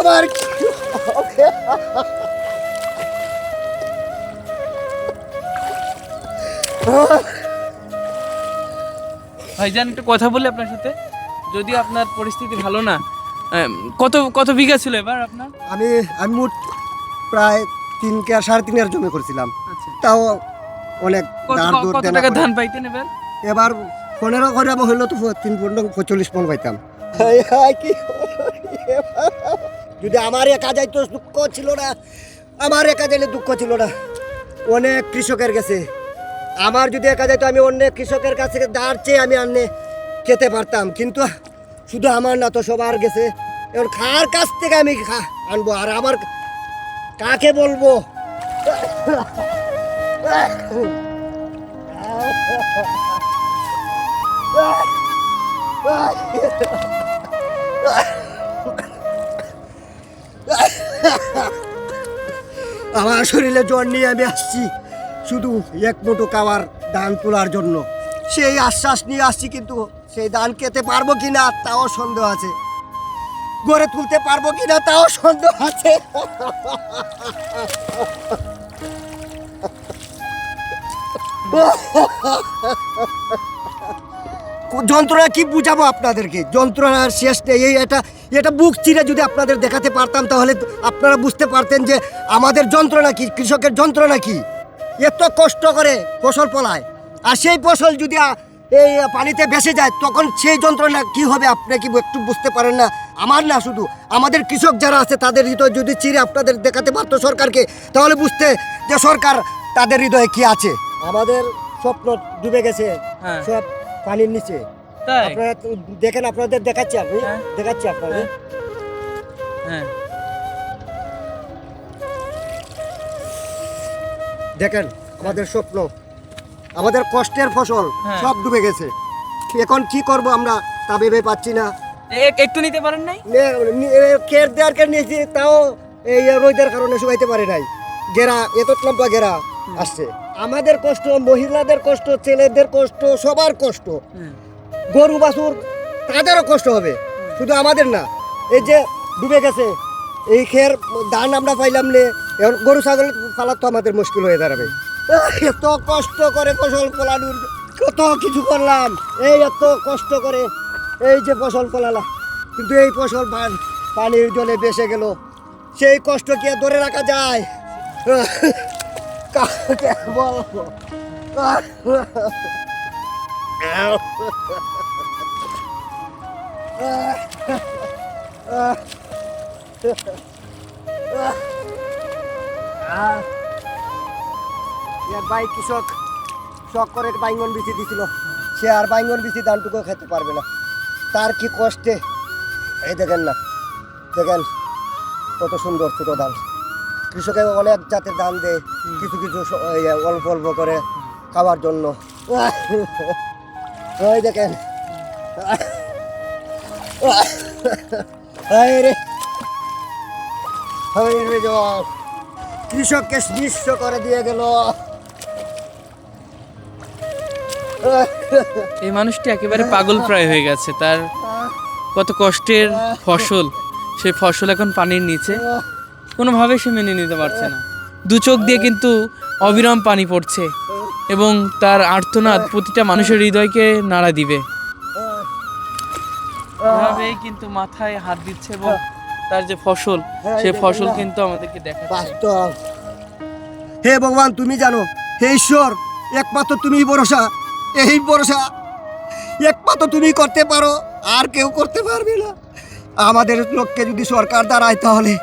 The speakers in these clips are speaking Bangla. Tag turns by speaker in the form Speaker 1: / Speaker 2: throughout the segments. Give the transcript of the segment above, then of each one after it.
Speaker 1: আমার
Speaker 2: ভাইজান একটু কথা বলি আপনার সাথে, যদি আপনার পরিস্থিতি ভালো না, কত কত বিঘা ছিল এবার আপনার?
Speaker 1: আমি আমি মোট প্রায় 3.5 জমি করছিলাম,
Speaker 2: আচ্ছা,
Speaker 1: তাও অনেক ধান দূর
Speaker 2: কত টাকা ধান পাইতেন এবার?
Speaker 1: এবার 15 করে হইলো তো 3.45 মন পাইতাম। কি যদি আমার একা যাই তো দুঃখ ছিল না, আমার একা যাইলে দুঃখ ছিল না, অনেক কৃষকের গেছে। আমার যদি একা যাইতো আমি অনেক কৃষকের কাছে দাঁড় চেয়ে আমি আনে খেতে পারতাম, কিন্তু শুধু আমার না তো সবার গেছে। এখন খার কাছ থেকে আমি আনবো, আর আমার কাকে বলবো? আমার শরীরে জ্বর নিয়ে আমি আসছি শুধু এক মুঠো খাওয়ার ধান তোলার জন্য। সেই আশ্বাস নিয়ে আসছি, কিন্তু সেই ধান খেতে পারবো কিনা তাও সন্দেহ আছে, গড়ে তুলতে পারবো কিনা তাও সন্দেহ আছে। যন্ত্রণা কি বুঝাবো আপনাদেরকে, যন্ত্রণার শেষ নেই। এটা বুক চিরে যদি আপনাদের দেখাতে পারতাম তাহলে আপনারা বুঝতে পারতেন যে আমাদের যন্ত্রণা কি, কৃষকের যন্ত্রণা কি। এত কষ্ট করে ফসল ফলায়, আর সেই ফসল যদি এই পানিতে ভেসে যায় তখন সেই যন্ত্রণা কি হবে আপনি কি একটু বুঝতে পারেন না? আমার না, শুধু আমাদের কৃষক যারা আছে তাদের হৃদয় যদি চিরে আপনাদের দেখাতে পারতো সরকারকে, তাহলে বুঝতে যে সরকার তাদের হৃদয়ে কি আছে। আমাদের স্বপ্ন ডুবে গেছে সব পানির নিচে। আপনারা দেখেন, আপনাদের দেখাচ্ছি, আমি দেখাচ্ছি আপনাদের। দেখেন আমাদের স্বপ্ন, আমাদের কষ্টের ফসল সব ডুবে গেছে। এখন কি করব আমরা তা ভেবে পাচ্ছি না।
Speaker 2: একটু নিতে পারেন নাই?
Speaker 1: কের দেওয়ার কে নিয়েছি, তাও এই রোদের কারণে শুকাইতে পারে নাই। গেরা এত লম্বা গেরা আসছে। আমাদের কষ্ট, মহিলাদের কষ্ট, ছেলেদের কষ্ট, সবার কষ্ট, গরু বাছুর তাদেরও কষ্ট হবে, শুধু আমাদের না। এই যে ডুবে গেছে এই খের, ধান আমরা পাইলাম নে, এখন গরু ছাগল পালার তো আমাদের মুশকিল হয়ে দাঁড়াবে। এত কষ্ট করে ফসল ফলানোর, কত কিছু করলাম, এই এত কষ্ট করে এই যে ফসল ফলালাম, কিন্তু এই ফসল পানির জলে ভেসে গেল। সেই কষ্ট কি আর ধরে রাখা যায়? কাকে বলবো? ভাই কৃষক শখ করে বাইঙ্গন বিচি দিছিল, সে আর বাইঙ্গন বিচি ধানটুকু খেতে পারবে না, তার কি কষ্টে। এই দেখেন না, দেখেন কত সুন্দর ছোট ধান। কৃষকের অনেক জাতের ধান দেয়, কিছু কিছু অল্প অল্প করে খাওয়ার জন্য। ওই দেখেন কৃষককে নিঃস্ব করে দিয়ে গেল।
Speaker 2: এই মানুষটি একেবারে পাগল প্রায় হয়ে গেছে। তার কত কষ্টের ফসল, সেই ফসল এখন পানির নিচে, কোনোভাবে সে মেনে নিতে পারছে না। দু চোখ দিয়ে কিন্তু অবিরাম পানি পড়ছে, এবং তার আর্তনাদ প্রতিটা মানুষের হৃদয়কে নাড়া দিবে। এভাবেই কিন্তু মাথায় হাত দিচ্ছে, এবং তার যে ফসল, সে ফসল কিন্তু আমাদেরকে দেখাচ্ছে।
Speaker 1: হে ভগবান, তুমি জানো, হে ঈশ্বর, একমাত্র তুমি ভরসা, এই ভরসা একমাত্র তুমি করতে পারো, আর কেউ করতে পারবে না। আমাদের লোককে যদি সরকার দাঁড়ায় তাহলে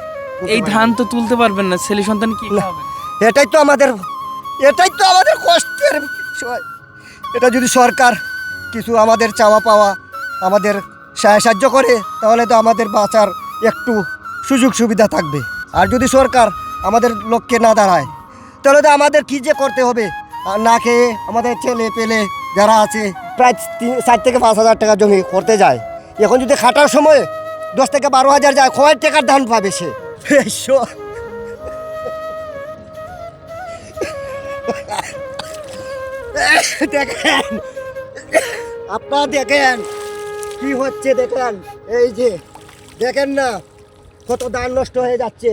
Speaker 2: এই ধান তো তুলতে পারবেন না, ছেলে সন্তান কি হবে?
Speaker 1: এটাই তো আমাদের কষ্টের বিষয়। এটা যদি সরকার কিছু আমাদের চাওয়া পাওয়া আমাদের সাহায্য করে, তাহলে তো আমাদের বাঁচার একটু সুযোগ সুবিধা থাকবে। আর যদি সরকার আমাদের লক্ষ্যে না দাঁড়ায়, তাহলে তো আমাদের কী যে করতে হবে। না খেয়ে আমাদের ছেলে পেলে যারা আছে প্রায় 4 থেকে 5 হাজার টাকা জমি করতে যায়, এখন যদি খাটার সময় 10 থেকে 12 হাজার যায়, কয় টাকার ধান পাবে সে? দেখেন, আপনারা দেখেন কি হচ্ছে, দেখেন এই যে দেখেন না, কত ধান নষ্ট হয়ে যাচ্ছে।